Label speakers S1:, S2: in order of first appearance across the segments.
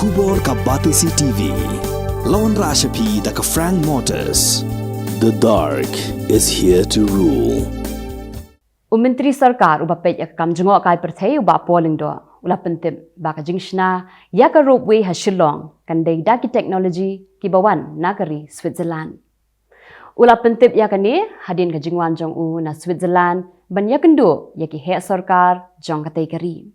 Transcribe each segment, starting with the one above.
S1: Kubor ka Batisi TV. Lawan Rashapi da ka Frank Motors. The dark is here to rule.
S2: Menteri Sarkar ubapet yak kam jengok kai perthai uba polling do. Ula pentip baka jingshna ya ka roadway ha Shillong kan dai daki teknologi kibawan nagari Switzerland. Ula pentip ya kani hadin ka jingwan jong u na Switzerland ban ya kendo ya ki he Sarkar jong katai kari.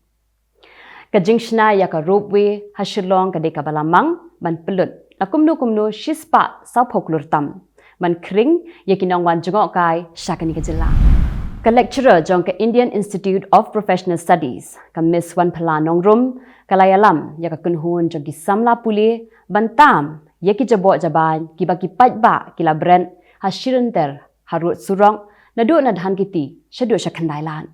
S2: Ka jingshna ya ka roadway ha Shillong ka dai ka balamang ban pelut kumno shispa sa phoklur tam ban kring ya ki nongwan jengok kai syakani ka jela. Ka lecturer jong ka Indian Institute of Professional Studies ka Miss Wan Phala Nongrum ka layalam ya ka kunhun jong ki samla puli bantam ya ki jabok jaban ki baki patba ki la brand ha shirenter harut surong na do na dhan kiti shadu shakhandailan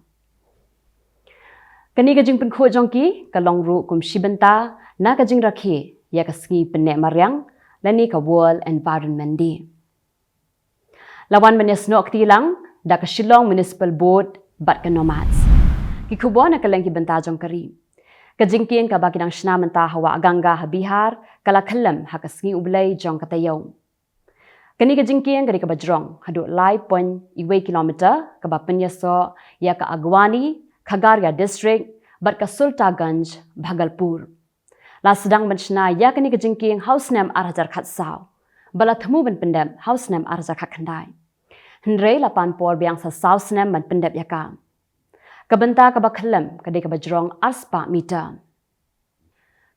S2: kani ka jing pen kho jong ki ka longru kum shibanta na ka jing rakhe ya ka sngi penne maryang lani ka World Environment Day lawan menes nok tilang da ka Shillong Municipal Board bat ka nomads ki kubo na kaleng ki banta jong kari ka jingkien ka baki dang shna menta hawa ganga ha Bihar kala khalam ha ka sngi ublai jong ka tayaw kani ka jingkien ka bajrong hadu lai pon iwe kilometer ka ba penyaso ya ka Agwani Khagaria district bat ka Sultaganj Bhagalpur la sedang menshna ya kani ka jingkien house name arhajar khatsaw bala thmu ban pendam house name arhajar khandai Hendrei lapan por biang sa South Nam man pendep yaka. Kabenta kabakhalam kadai kabajrong arspa meter.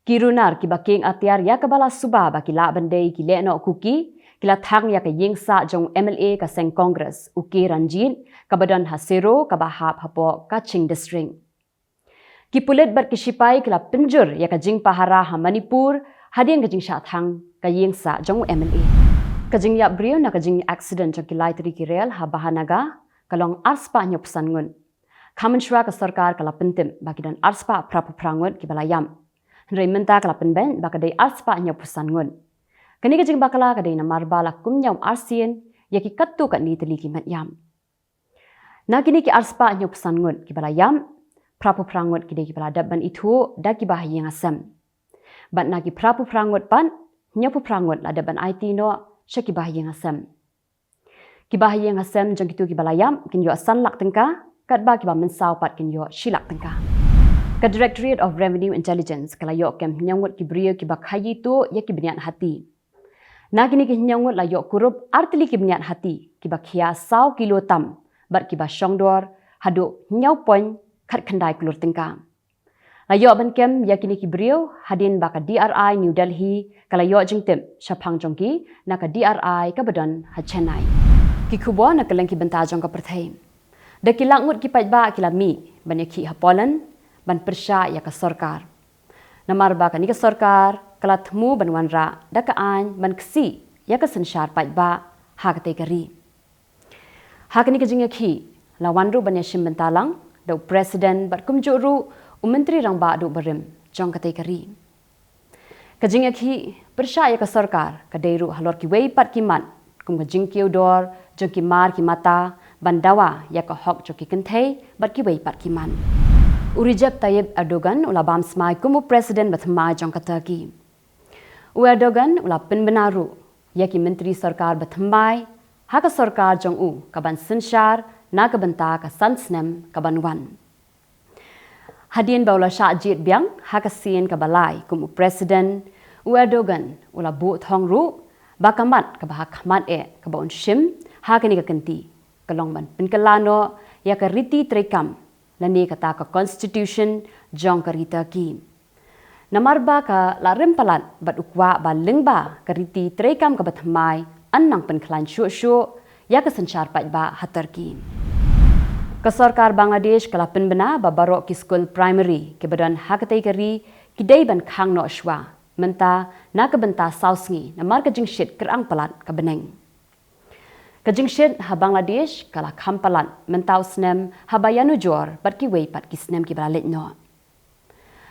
S2: Kirunar kibaking atiar ya kabala suba bakila bandai kile no kuki kila thang ya ka yingsa jong MLA ka Seng Congress uki Ranjit kabadan Hasero kabahap hapo Kaching district. Kipulit bar kisipai kila penjur ya ka jing pahara ha Manipur hadiang ka jing sha thang ka yingsa jong MLA. Kajing ya brio na kajing accident jong kilai tri kirel ha bahanaga kalong arspa nyop sangun khaman shwa ka sarkar kala pentim baki dan arspa prapu prangut ki balayam rei menta kala penben bakadai arspa nyop sangun kani kajing bakala kadai na marbala kumnyam arsien yaki kattu kat ni teli ki matyam na kini ki arspa nyop sangun ki balayam prapu prangut ki dei ki baladab ban itu da ki bahayang asam bat na ki prapu prangut pan nyopu prangut ladaban IT no Syaki bahayang asam. Ki bahayang asam jang kitu ki balayam kin yo san lak tengka kat ba ki ba mensau pat kin yo shilak tengka. Ka Directorate of Revenue Intelligence kala yo kem nyangut ki brio ki ba khayi tu ya ki bniat hati. Na kini ki nyangut la yo kurup artili ki bniat hati ki ba khia sau kilo tam bat ki ba shongdor hadu nyau pon khat khandai klur tengka. Layo ban kem yakini ki brio hadin baka DRI New Delhi kala yo jingtim shapang jongki naka DRI ka badan ha Chennai ki kubo na kaleng ki banta jong ka perthai da kilangut ki pajba kilami ban yakhi ha Poland ban persha ya ka sarkar namar ba ka ni ka sarkar kala thmu ban wanra da ka an ban ksi ya ka sanshar pajba ha ka te kari ha ka ni ka jing yakhi lawanru ban yashim bantalang da president bat kumjuru Menteri rang ba du berim jong katai kari. Kajing akhi persya ya ka sarkar ka deiru halor ki wei pat ki man kum kajing kiu dor jong ki mar ki mata bandawa ya ka hok jong ki kenthei bat ki wei pat ki man. Urijab Tayyip Erdogan ula bam smai kum president bathma jong ka Turkey. Erdogan ula pen benaru ya ki menteri sarkar bathmai ha ka sarkar jong u ka ban sanshar na ka banta ka sansnem ka banwan. Hadin baula syajit biang hakasien ka balai kum president Erdogan ula bu thong ru bakamat ka bahakmat ka baun shim hakani ka kenti kalong ban pinkalano ya ka riti trekam lani kata ka constitution jong ka rita ki namarba ka la rempalat bat ukwa ba lengba ka riti trekam ka bathmai annang penklan shu ya ka sanchar pajba hatar ki ka sarkar Bangladesh kala penbena ba barok ki school primary ke badan hakatai kari ki dei ban khang no shwa menta na ka benta sausngi na mar ka jingshit kerang palat ka beneng ka jingshit ha Bangladesh kala khampalat menta usnem ha bayanu jor bat ki wei pat ki snem ki balalet no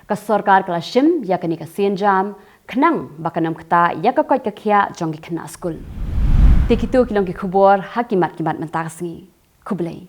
S2: ka sarkar kala shim ya kani ka senjam khnang bakanam khata ya ka koi ka khia jong ki khna school tikitu kilong ki khubor hakimat kimat menta kasngi khublei